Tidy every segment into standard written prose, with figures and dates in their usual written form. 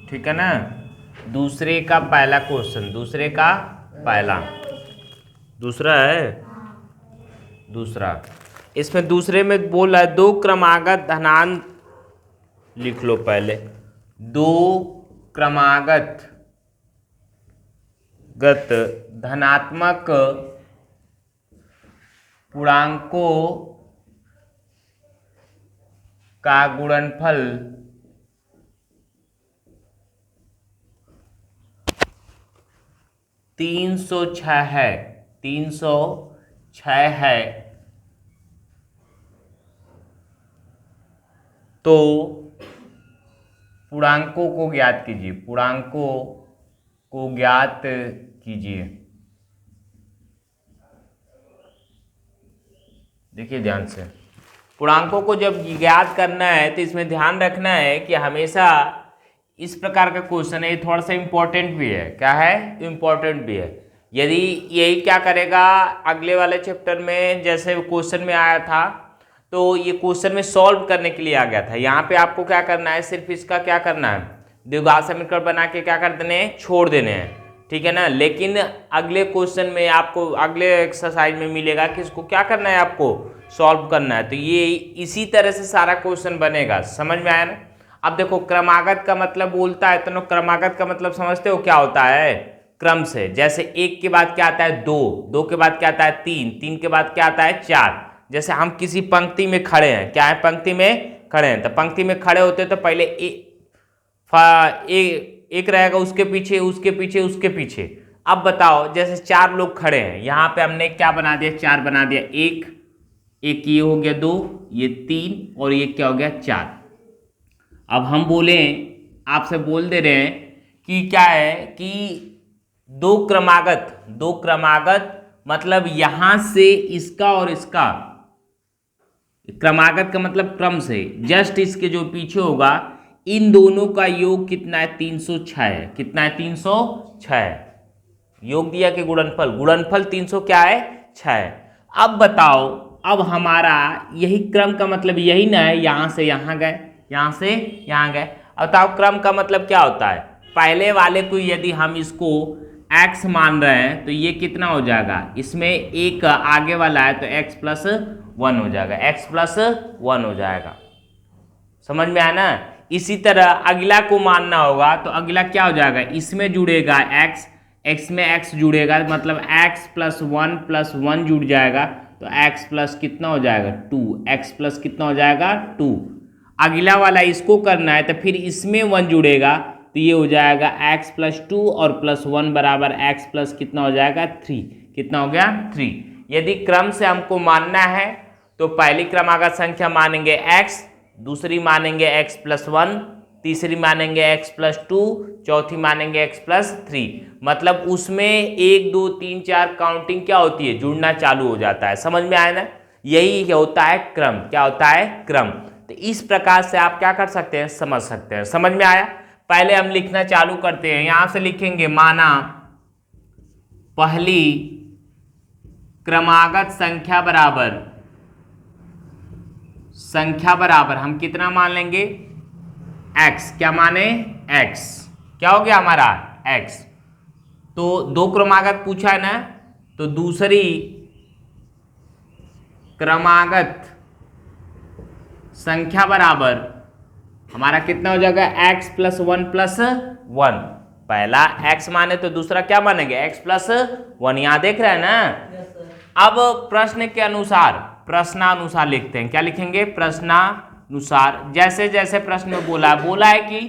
ठीक है ना। दूसरे का पहला क्वेश्चन, दूसरे का पहला, दूसरा है, दूसरा। इसमें दूसरे में बोल रहा है दो क्रमागत धनांक लिख लो पहले। दो क्रमागत धनात्मक पूर्णांकों का गुणनफल 306 है, 306 है। तो पूर्णांकों को ज्ञात कीजिए, पूर्णांकों को ज्ञात कीजिए। देखिए ध्यान से, पूर्णांकों को जब ज्ञात करना है तो इसमें ध्यान रखना है कि हमेशा इस प्रकार का क्वेश्चन है, ये थोड़ा सा इंपॉर्टेंट भी है। क्या है? इंपॉर्टेंट भी है। यदि यही क्या करेगा अगले वाले चैप्टर में, जैसे क्वेश्चन में आया था, तो ये क्वेश्चन में सॉल्व करने के लिए आ गया था। यहाँ पे आपको क्या करना है, सिर्फ इसका क्या करना है, द्विघात समीकरण बना के क्या कर देने हैं, छोड़ देने हैं। ठीक है ना। लेकिन अगले क्वेश्चन में आपको, अगले एक्सरसाइज में मिलेगा कि इसको क्या करना है, आपको सॉल्व करना है। तो ये इसी तरह से सारा क्वेश्चन बनेगा। समझ में आया ना। अब देखो, क्रमागत का मतलब बोलता है तो क्रमागत का मतलब समझते हो क्या होता है? क्रम से। जैसे एक के बाद क्या आता है, दो, दो के बाद क्या आता है, तीन, तीन के बाद क्या आता है, चार। जैसे हम किसी पंक्ति में खड़े हैं, क्या है, पंक्ति में खड़े हैं, तो पंक्ति में खड़े होते हैं तो पहले एक रहेगा, उसके पीछे, उसके पीछे, उसके पीछे। अब बताओ, जैसे चार लोग खड़े हैं, यहां पे हमने क्या बना दिया, चार बना दिया। एक, एक ये हो गया दो, ये तीन, और ये क्या हो गया, चार। अब हम बोले, आपसे बोल दे रहे हैं कि क्या है कि दो क्रमागत मतलब यहां से इसका और इसका, क्रमागत का मतलब क्रम से, जस्ट इसके जो पीछे होगा, इन दोनों का योग कितना है, 306 है। कितना है, 306 है। योग दिया कि गुणनफल, गुणनफल 300 क्या है, 6 है। अब बताओ, अब हमारा यही क्रम का मतलब यही ना है, यहां से यहां गए, यहां से यहां गए। अब बताओ क्रम का मतलब क्या होता है। पहले वाले को यदि हम इसको x मान रहे हैं तो ये कितना हो जाएगा, इसमें एक आगे वाला है तो x प्लस 1 हो जाएगा, x प्लस 1 हो जाएगा। समझ में आया ना। इसी तरह अगला को मानना होगा तो अगला क्या हो जाएगा, इसमें जुड़ेगा x, x में x जुड़ेगा, मतलब x प्लस 1 प्लस 1 जुड़ जाएगा, तो x प्लस कितना हो जाएगा, 2, x प्लस कितना हो जाएगा, 2। अगला वाला इसको करना है तो फिर इसमें 1 जुड़ेगा, तो ये हो जाएगा x प्लस 2 और प्लस 1 बराबर x प्लस कितना हो जाएगा, 3। कितना हो गया, 3। यदि क्रम से हमको मानना है तो पहली क्रमागत संख्या मानेंगे x, दूसरी मानेंगे x प्लस 1, तीसरी मानेंगे x प्लस 2, चौथी मानेंगे x प्लस 3। मतलब उसमें 1 2 3 4 काउंटिंग क्या होती है, जुड़ना चालू हो जाता है। समझ में आया ना। यही होता है क्रम। क्या होता है, क्रम। तो इस प्रकार से आप क्या कर सकते हैं, समझ सकते हैं। समझ में आया। पहले हम लिखना चालू करते हैं। यहां से लिखेंगे, माना पहली क्रमागत संख्या बराबर हम कितना मान लेंगे, x। क्या माने, x। क्या हो गया हमारा, x। तो दो क्रमागत पूछा है ना, तो दूसरी क्रमागत संख्या बराबर हमारा कितना हो जाएगा, x प्लस 1 प्लस 1। पहला x माने तो दूसरा क्या मानेंगे, x प्लस 1। यहां देख रहे हैं ना। अब प्रश्न के अनुसार, प्रश्नानुसार लिखते हैं। क्या लिखेंगे, प्रश्नानुसार। जैसे जैसे प्रश्न में बोला है कि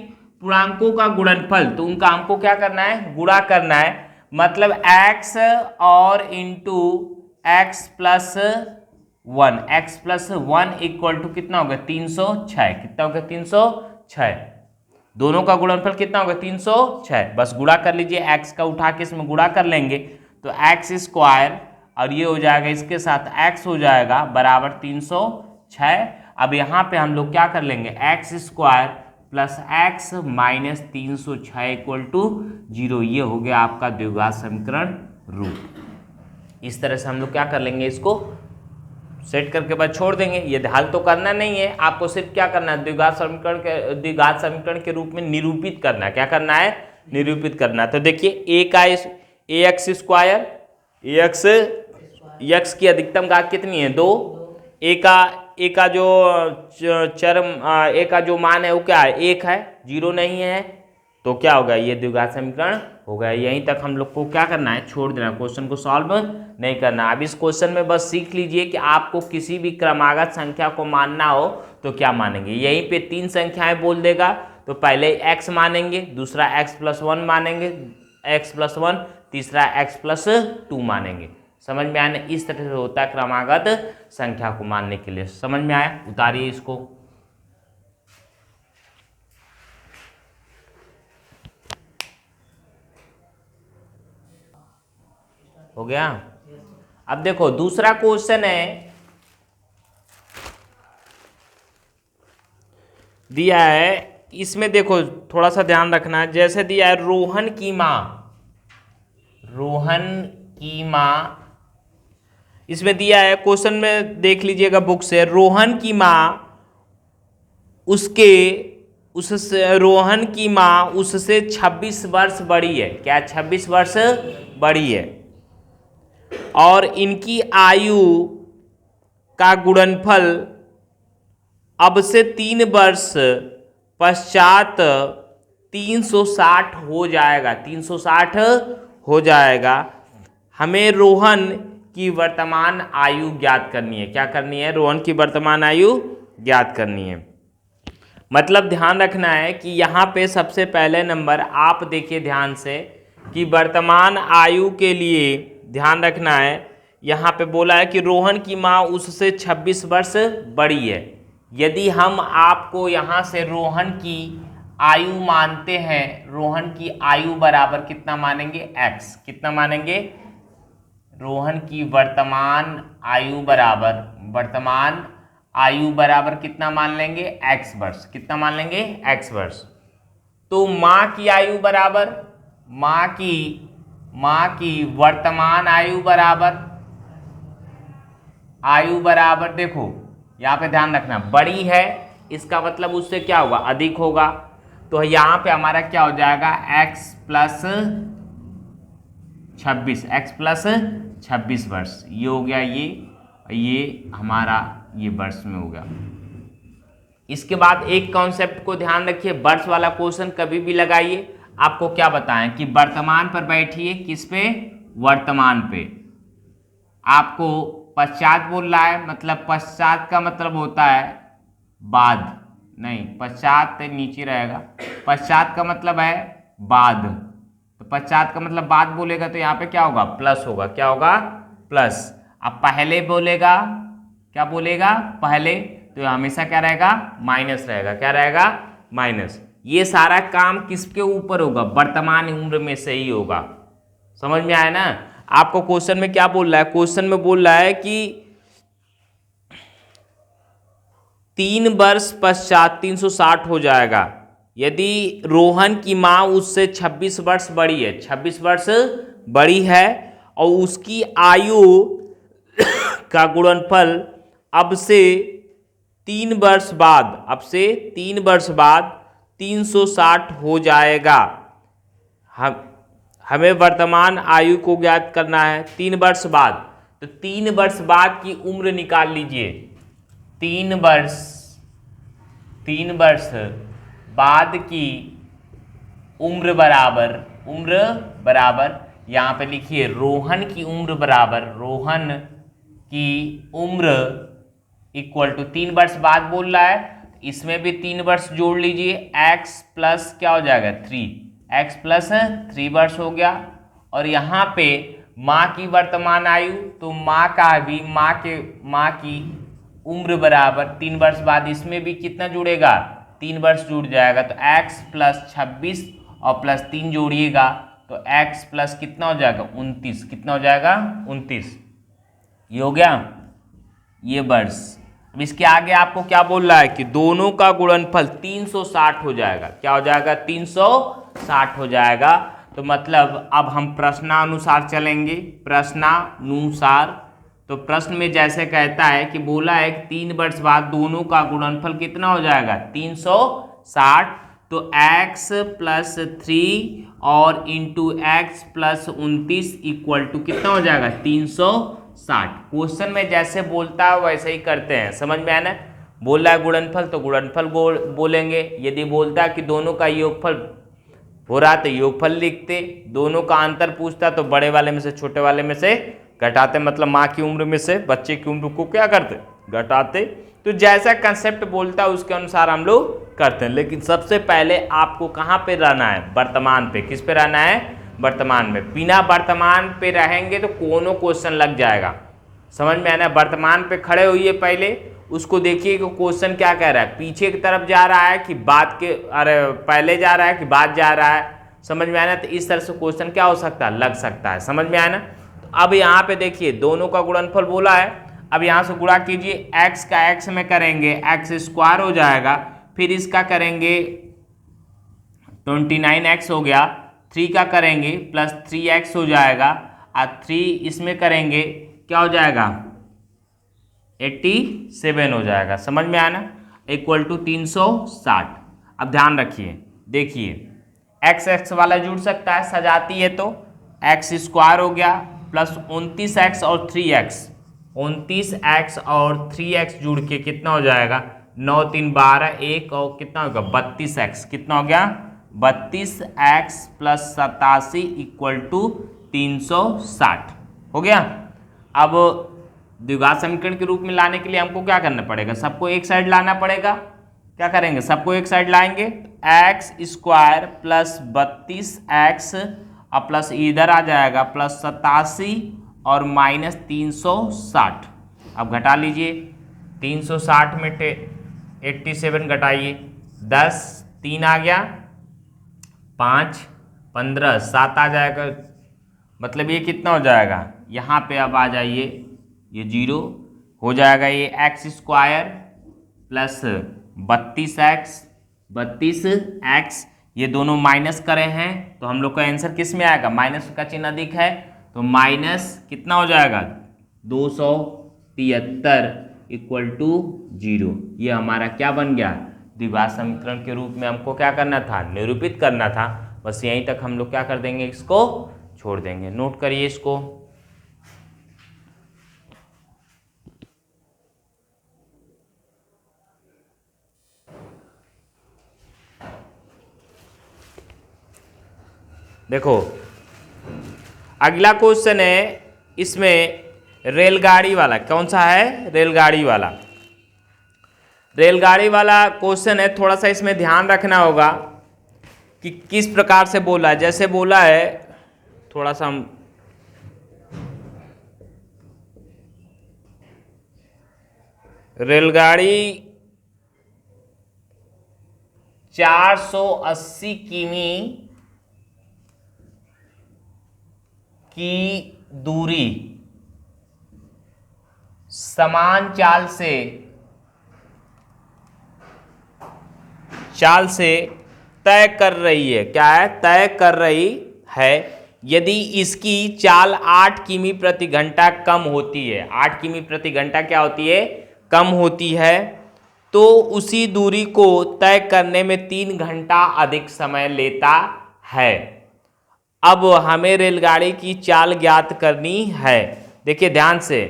पूर्णांकों का गुणनफल, तो उनका हमको क्या करना है, गुणा करना है। मतलब x और into x plus 1, x plus 1 equal to कितना होगा, 306। कितना होगा, 306। दोनों का गुणनफल कितना होगा, 306। बस गुणा कर लीजिए, x का उठा के इसमें गुणा कर लेंगे तो x स्क्वायर, और ये हो जाएगा इसके साथ x हो जाएगा बराबर 306। अब यहाँ पे हम लोग क्या कर लेंगे, x square plus x minus 306 equal to 0। ये हो गया आपका द्विघात समीकरण रूप। इस तरह से हम लोग क्या कर लेंगे, इसको सेट करके बाद छोड़ देंगे। ये हल तो करना नहीं है, आपको सिर्फ क्या करना है, द्विघात समीकरण के रूप में निरूपित करना है। क्या करना है, निरूपित करना है। तो देखिए ए का ए एक्स स्क्वायर, एक्स की अधिकतम घात कितनी है 2, ए का जो ए का जो मान है वो क्या है 1 है, 0 नहीं है, तो क्या होगा, ये द्विघात समीकरण हो गया। यहीं तक हम लोग को क्या करना है, छोड़ देना, क्वेश्चन को सॉल्व नहीं करना। अब इस क्वेश्चन में बस सीख लीजिए कि आपको किसी भी क्रमागत संख्या को मानना हो तो क्या मानेंगे। यहीं पे 3 संख्याएं बोल देगा तो पहले x मानेंगे, दूसरा x+1 मानेंगे, x+1, तीसरा x+2 मानेंगे। समझ में आया? इस तरह से होता है क्रमागत संख्या को मानने के लिए। समझ में आया? उतारिए इसको। हो गया? अब देखो दूसरा क्वेश्चन है, दिया है, इसमें देखो थोड़ा सा ध्यान रखना है। जैसे दिया है रोहन की माँ, इसमें दिया है क्वेश्चन में, देख लीजिएगा बुक से, रोहन की माँ उससे 26 वर्ष बड़ी है। क्या 26 वर्ष बड़ी है? और इनकी आयु का गुणनफल अब से 3 वर्ष पश्चात 360 हो जाएगा। 360 हो जाएगा। हमें रोहन की वर्तमान आयु ज्ञात करनी है। क्या करनी है? रोहन की वर्तमान आयु ज्ञात करनी है। मतलब ध्यान रखना है कि यहाँ पे सबसे पहले नंबर आप देखिए ध्यान से कि वर्तमान आयु के लिए ध्यान रखना है। यहाँ पे बोला है कि रोहन की माँ उससे 26 वर्ष बड़ी है। यदि हम आपको यहाँ से रोहन की आयु मानते हैं, रोहन की आयु बराबर कितना मानेंगे, x। कितना मानेंगे? रोहन की वर्तमान आयु बराबर कितना मान लेंगे, x वर्ष। कितना मान लेंगे, x वर्ष। तो माँ की आयु बराबर, माँ की वर्तमान आयु बराबर देखो यहाँ पे ध्यान रखना, बड़ी है इसका मतलब उससे क्या होगा, अधिक होगा। तो यहाँ पे हमारा क्या हो जाएगा, x+26 वर्ष। ये हो गया, ये हमारा ये वर्ष में हो गया। इसके बाद एक कॉन्सेप्ट को ध्यान रखिए, वर्ष वाला क्वेश्चन कभी भी लगाइए, आपको क्या बताएं कि वर्तमान पर बैठिए। किस पे? वर्तमान पे। आपको पश्चात बोल रहा है, मतलब पश्चात का मतलब होता है बाद, नहीं पश्चात नीचे रहेगा, पश्चात का मतलब है बाद। तो पश्चात का मतलब बाद बोलेगा तो यहाँ पे क्या होगा, प्लस होगा। क्या होगा? प्लस। अब पहले बोलेगा, क्या बोलेगा, पहले, तो हमेशा क्या रहेगा, माइनस रहेगा। क्या रहेगा? माइनस। ये सारा काम किसके ऊपर होगा, वर्तमान उम्र में से ही होगा। समझ में आया ना? आपको क्वेश्चन में क्या बोल रहा है, क्वेश्चन में बोल रहा है कि 3 वर्ष पश्चात 360 हो जाएगा यदि रोहन की माँ उससे 26 वर्ष बड़ी है। 26 वर्ष बड़ी है और उसकी आयु का गुणनफल अब से 3 वर्ष बाद 360 हो जाएगा। हमें वर्तमान आयु को ज्ञात करना है 3 वर्ष बाद। तो 3 वर्ष बाद की उम्र निकाल लीजिए। 3 वर्ष बाद की उम्र बराबर यहाँ पे लिखिए रोहन की उम्र इक्वल टू 3 वर्ष बाद बोल रहा है, इसमें भी 3 वर्ष जोड़ लीजिए, x प्लस क्या हो जाएगा 3, x प्लस 3 वर्ष हो गया। और यहाँ पे माँ की वर्तमान आयु, तो माँ की उम्र बराबर 3 वर्ष बाद इसमें भी कितना जुड़ेगा, 3 वर्ष जुड़ जाएगा। तो x प्लस 26 और प्लस 3 जोड़िएगा तो x प्लस कितना हो जाएगा 29। कितना हो जाएगा 29। ये हो गया ये वर्ष। अब इसके आगे आपको क्या बोल रहा है कि दोनों का गुणनफल 360 हो जाएगा। क्या हो जाएगा 360 हो जाएगा। तो मतलब अब हम प्रश्नानुसार चलेंगे। प्रश्नानुसार तो प्रश्न में जैसे कहता है कि बोला है कि 3 वर्ष बाद दोनों का गुणनफल कितना हो जाएगा 360, तो x प्लस 3 और into x plus 29 equal to कितना हो जाएगा 360। क्वेश्चन में जैसे बोलता है वैसे ही करते हैं, समझ में आया ना। बोल रहा है गुणनफल तो गुणनफल बोलेंगे, यदि बोलता है कि दोनों का योगफल हो रहा तो योगफल लिखते, दोनों का अंतर पूछता तो बड़े वाले में से छोटे वाले में से घटाते, मतलब माँ की उम्र में से बच्चे की उम्र को क्या करते घटाते। तो जैसा कंसेप्ट बोलता है उसके अनुसार हम लोग करते हैं। लेकिन सबसे पहले आपको कहाँ पे रहना है वर्तमान पे, किस पे रहना है वर्तमान में। बिना वर्तमान पे रहेंगे तो कोनो क्वेश्चन लग जाएगा, समझ में आना। वर्तमान पे खड़े होइए, पहले उसको देखिए कि क्वेश्चन क्या कह रहा है, पीछे की तरफ जा रहा है कि बाद के, अरे पहले जा रहा है कि बाद जा रहा है, समझ में आया ना। तो इस तरह से क्वेश्चन क्या हो सकता है लग सकता है, समझ में आया ना। तो अब यहाँ पे देखिए दोनों का गुणनफल बोला है, अब यहाँ से गुणा कीजिए, x का x में करेंगे x स्क्वायर हो जाएगा, फिर इसका करेंगे 29x हो गया, 3 का करेंगे प्लस 3x हो जाएगा, और 3 इसमें करेंगे क्या हो जाएगा 87 हो जाएगा, समझ में आया ना, इक्वल टू 360। अब ध्यान रखिए, देखिए x x वाला जुड़ सकता है, सजाती है तो x स्क्वायर हो गया प्लस 29x और 3x, 29x और 3x जुड़ के कितना हो जाएगा 9 3 12, 1 और कितना होगा 32x, कितना हो गया 32x प्लस 87 इक्वल टू 360 हो गया। अब द्विघात समीकरण के रूप में लाने के लिए हमको क्या करना पड़ेगा, सबको एक साइड लाना पड़ेगा। क्या करेंगे, सबको एक साइड लाएंगे, एक्स स्क्वायर प्लस 32x और प्लस इधर आ जाएगा प्लस 87 और माइनस 360। अब घटा लीजिए, 360 में 87 घटाइए, 10 3 आ गया, 5 15 7 आ जाएगा, मतलब ये कितना हो जाएगा, यहाँ पे अब आ जाइए, ये 0 हो जाएगा, ये एक्स स्क्वायर प्लस 32x ये दोनों माइनस करे हैं तो हम लोग का आंसर किस में आएगा, माइनस का चिन्ह अधिक है तो माइनस कितना हो जाएगा 273 इक्वल टू 0। ये हमारा क्या बन गया, द्विघात समीकरण के रूप में हमको क्या करना था, निरूपित करना था। बस यहीं तक हम लोग क्या कर देंगे, इसको छोड़ देंगे। नोट करिए इसको। देखो अगला क्वेश्चन है, इसमें रेलगाड़ी वाला, कौन सा है, रेलगाड़ी वाला। रेलगाड़ी वाला क्वेश्चन है, थोड़ा सा इसमें ध्यान रखना होगा कि किस प्रकार से बोला है। जैसे बोला है, थोड़ा सा हम रेलगाड़ी 480 किमी की दूरी समान चाल से तय कर रही है। क्या है, तय कर रही है। यदि इसकी चाल 8 किमी प्रति घंटा कम होती है, 8 किमी प्रति घंटा क्या होती है, कम होती है, तो उसी दूरी को तय करने में 3 घंटा अधिक समय लेता है। अब हमें रेलगाड़ी की चाल ज्ञात करनी है। देखिए ध्यान से,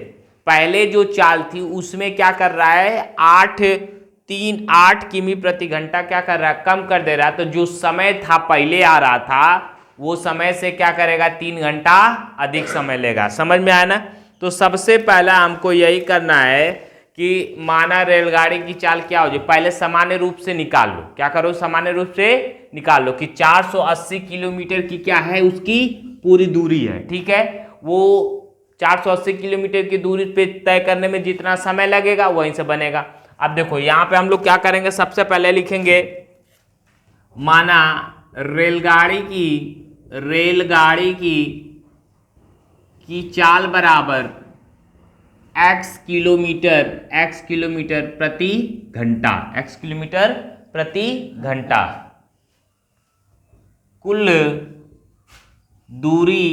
पहले जो चाल थी उसमें क्या कर रहा है, 8 किमी प्रति घंटा क्या कर रहा है, कम कर दे रहा है। तो जो समय था पहले आ रहा था वो समय से क्या करेगा, 3 घंटा अधिक समय लेगा, समझ में आया ना। तो सबसे पहला हमको यही करना है कि माना रेलगाड़ी की चाल क्या हो जाए, पहले सामान्य रूप से निकाल लो। क्या करो, सामान्य रूप से निकाल लो कि 480 किलोमीटर की क्या है, उसकी पूरी दूरी है, ठीक है। वो 480 किलोमीटर की दूरी पे तय करने में जितना समय लगेगा वहीं से बनेगा। अब देखो यहाँ पे हम लोग क्या करेंगे, सबसे पहले लिखेंगे, माना रेलगाड़ी की चाल बराबर x किलोमीटर प्रति घंटा, कुल दूरी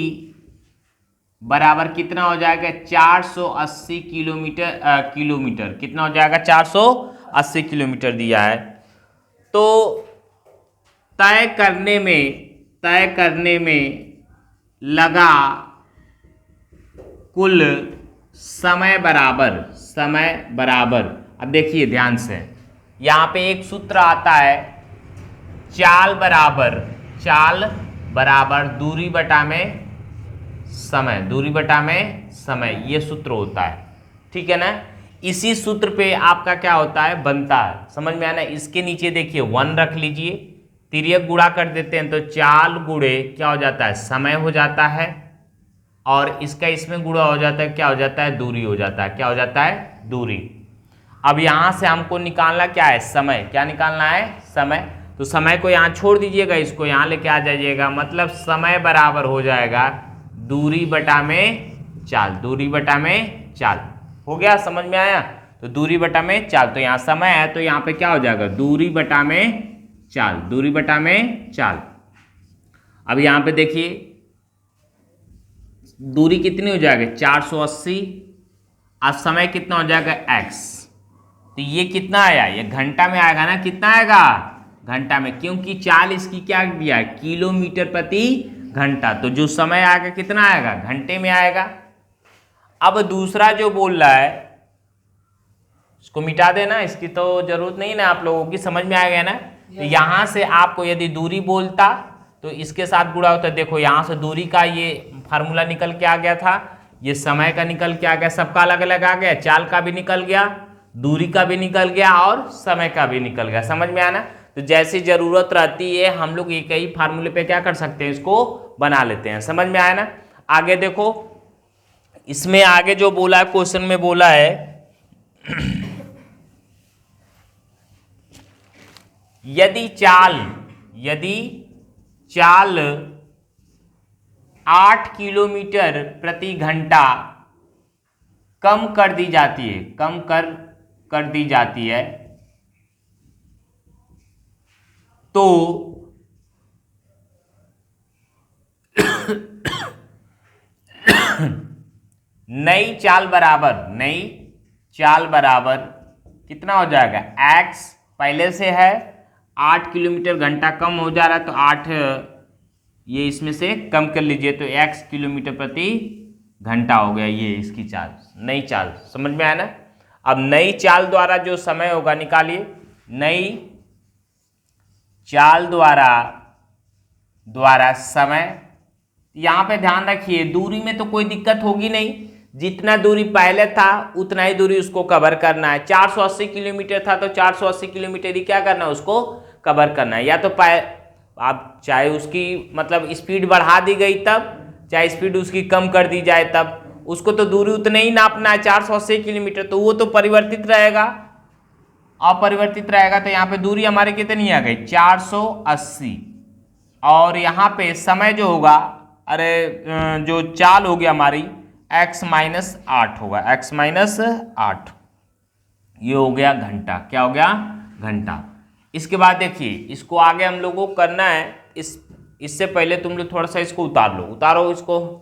बराबर कितना हो जाएगा 480 किलोमीटर कितना हो जाएगा 480 किलोमीटर दिया है। तो तय करने में लगा कुल समय बराबर। अब देखिए ध्यान से, यहाँ पे एक सूत्र आता है चाल बराबर दूरी बटा में समय, ये सूत्र होता है, ठीक है ना। इसी सूत्र पे आपका क्या होता है बनता है, समझ में आना। इसके नीचे देखिए 1 रख लीजिए, तिर्यक गुणा कर देते हैं तो चाल गुणे क्या हो जाता है समय हो जाता है, और इसका इसमें गुणा हो जाता है क्या हो जाता है दूरी हो जाता है, क्या हो जाता है दूरी। अब यहां से हमको निकालना क्या है समय, क्या निकालना है समय। तो समय को यहाँ छोड़ दीजिएगा, इसको यहाँ लेके आ जाइएगा, मतलब समय बराबर हो जाएगा दूरी बटा में चाल। हो गया, समझ में आया। तो दूरी बटा में चाल, तो यहाँ समय है तो यहाँ पे क्या हो जाएगा दूरी बटा में चाल। अब यहाँ पे देखिए दूरी कितनी हो जाएगी 480, अब समय कितना हो जाएगा x। तो ये कितना आया, ये घंटा में आएगा ना, कितना आएगा घंटा में, क्योंकि चाल इसकी क्या दिया है किलोमीटर प्रति घंटा। तो जो समय आएगा कितना आएगा घंटे में आएगा। अब दूसरा जो बोल रहा है इसको मिटा देना, इसकी तो जरूरत नहीं ना, आप लोगों की समझ में आ गया ना। तो यहां से आपको यदि दूरी बोलता तो इसके साथ गुणा होता। देखो यहां से दूरी का ये फार्मूला निकल के आ गया था, ये समय का निकल के आ गया, सबका अलग अलग आ गया, चाल का भी निकल गया, दूरी का भी निकल गया और समय का भी निकल गया, समझ में आना। तो जैसी जरूरत रहती है हम लोग एक ही फार्मूले पे क्या कर सकते हैं, इसको बना लेते हैं, समझ में आया ना। आगे देखो, इसमें आगे जो बोला है क्वेश्चन में बोला है यदि चाल 8 किलोमीटर प्रति घंटा कम कर दी जाती है तो नई चाल बराबर कितना हो जाएगा x, पहले से है 8 किलोमीटर घंटा कम हो जा रहा है तो 8 ये इसमें से कम कर लीजिए तो x किलोमीटर प्रति घंटा हो गया, ये इसकी चाल, नई चाल, समझ में आया ना। अब नई चाल द्वारा जो समय होगा निकालिए, नई चाल द्वारा समय। यहां पे ध्यान रखिए दूरी में तो कोई दिक्कत होगी नहीं, जितना दूरी पहले था उतना ही दूरी उसको कवर करना है। 480 किलोमीटर था तो 480 किलोमीटर ही क्या करना है उसको कवर करना है। या तो आप चाहे उसकी मतलब स्पीड बढ़ा दी गई तब, चाहे स्पीड उसकी कम कर दी जाए तब, उसको तो दूरी उतना ही नापना है 480 किलोमीटर, तो वो तो परिवर्तित रहेगा, अपरिवर्तित रहेगा। तो यहाँ पे दूरी हमारी कितनी आ गई 480, और यहाँ पे समय जो होगा, जो चाल होगी हमारी x-8 होगा, x-8, ये हो गया घंटा, क्या हो गया घंटा। इसके बाद देखिए इसको आगे हम लोगों को करना है, इससे पहले तुम लोग थोड़ा सा इसको उतारो इसको।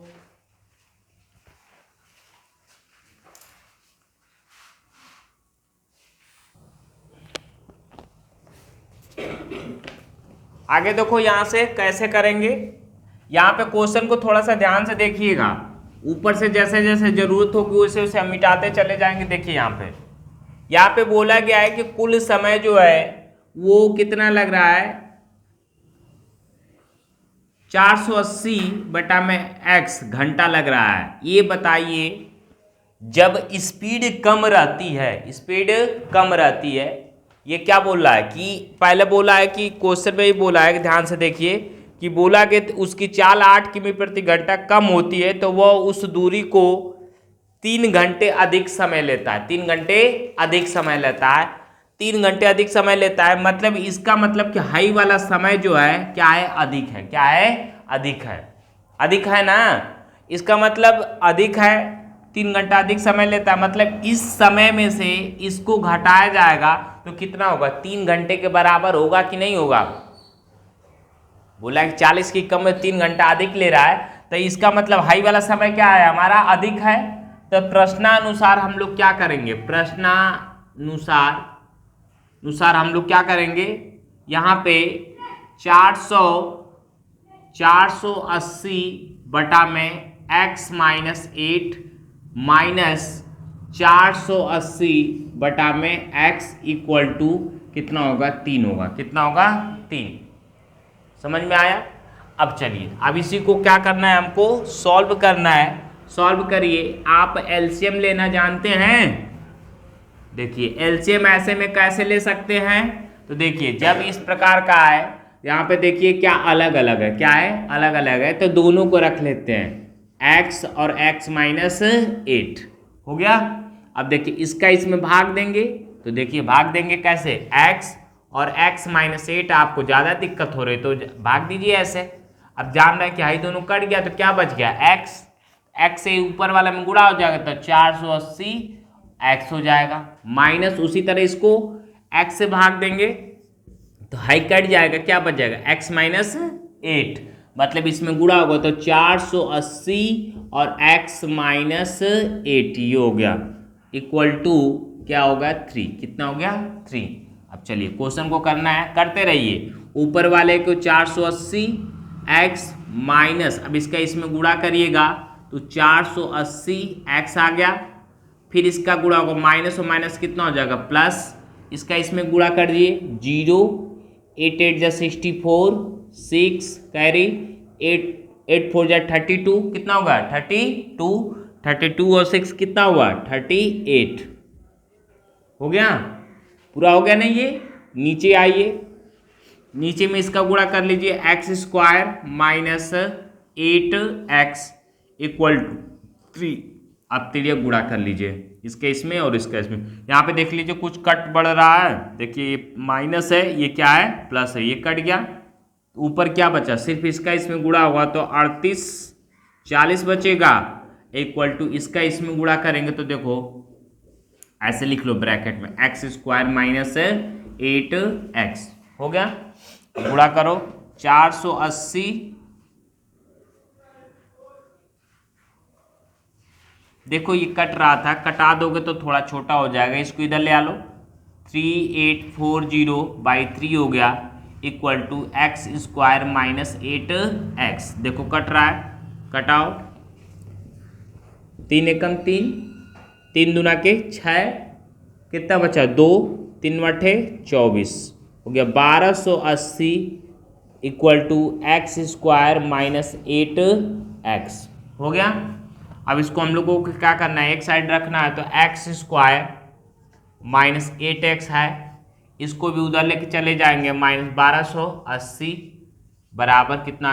आगे देखो यहां से कैसे करेंगे, यहाँ पे क्वेश्चन को थोड़ा सा ध्यान से देखिएगा, ऊपर से जैसे जैसे जरूरत होगी वैसे वैसे हम मिटाते चले जाएंगे। देखिए यहाँ पे बोला गया है कि कुल समय जो है वो कितना लग रहा है 480 बटा में x घंटा लग रहा है। ये बताइए जब स्पीड कम रहती है, ये क्या बोल रहा है कि पहले बोला है कि क्वेश्चन में ही बोला है कि ध्यान से देखिए कि बोला कि उसकी चाल 8 किमी प्रति घंटा कम होती है तो वह उस दूरी को 3 घंटे अधिक समय लेता है, 3 घंटे अधिक समय लेता है। मतलब इसका मतलब कि हाई वाला समय जो है क्या है अधिक है ना, इसका मतलब अधिक है, 3 घंटा अधिक समय लेता है। मतलब इस समय में से इसको घटाया जाएगा तो कितना होगा 3 घंटे के बराबर होगा कि नहीं होगा। बोला कि 40 की कम में 3 घंटा अधिक ले रहा है तो इसका मतलब हाई वाला समय क्या है हमारा, अधिक है। तो प्रश्नानुसार हम लोग क्या करेंगे, प्रश्नानुसार हम लोग क्या करेंगे, यहाँ पे 480 बटा में x माइनस 8 माइनस 480 बटा में x इक्वल टू कितना होगा, 3 होगा। कितना होगा, 3। समझ में आया। अब चलिए, अब इसी को क्या करना है, हमको सॉल्व करना है। सॉल्व करिए। आप एलसीएम लेना जानते हैं। देखिए एलसीएम ऐसे में कैसे ले सकते हैं, तो देखिए जब इस प्रकार का है, यहाँ पे देखिए क्या अलग अलग है, क्या है, अलग अलग है, तो दोनों को रख लेते हैं, x और x माइनस 8 हो गया। अब देखिए इसका इसमें भाग देंगे, तो देखिए भाग देंगे कैसे, x और x माइनस 8 आपको ज़्यादा दिक्कत हो रही तो भाग दीजिए ऐसे। अब जान रहे हैं कि हाई दोनों कट गया तो क्या बच गया, x से ऊपर वाला में गुणा हो जाएगा तो 480 x हो जाएगा, माइनस उसी तरह इसको x से भाग देंगे तो हाई कट जाएगा, क्या बच जाएगा, x माइनस 8, मतलब इसमें गुणा होगा तो 480 और x माइनस 8 ये हो गया इक्वल टू क्या होगा, 3। कितना हो गया, 3। अब चलिए क्वेश्चन को करना है, करते रहिए। ऊपर वाले को 480 x माइनस, अब इसका इसमें गुणा करिएगा तो 480 x आ गया, फिर इसका गुणा होगा माइनस और माइनस कितना हो जाएगा, प्लस, इसका इसमें गुणा कर दिए 0, 8 8 जा 64, 6 कैरी 8 8 4 जा 32, कितना होगा 32 और 6 कितना हुआ 38 हो गया, पूरा हो गया नहीं। ये नीचे आइए, नीचे में इसका गुणा कर लीजिए, x square minus 8x equal to 3। आप तिरिया गुणा कर लीजिए इसके इसमें और इसका इसमें। यहाँ पे देख लीजिए कुछ कट बढ़ रहा है, देखिए ये माइनस है, ये क्या है, प्लस है, ये कट गया, ऊपर क्या बचा, सिर्फ इसका इसमें गुणा हुआ तो 38 40 बचेगा, इक्वल टू इसका इसमें गुणा करेंगे तो देखो ऐसे लिख लो ब्रैकेट में, एक्स स्क्वायर माइनस 8x हो गया। गुणा करो 480, देखो ये कट रहा था, कटा दोगे तो थोड़ा छोटा हो जाएगा, इसको इधर ले आ लो, 3840/3 हो गया equal to x square minus 8x। देखो कट रहा है, कटाओ, 3 एकम 3, 3 दूना के 6, कितना बचा 2, 3 बटे 24 हो गया, 1280 equal to x square minus 8x हो गया। अब इसको हम लोगों को क्या करना है, एक साइड रखना है, तो एक्स स्क्वायर माइनस 8x है, इसको भी उधर लेके चले जाएंगे, माइनस 1280 बराबर कितना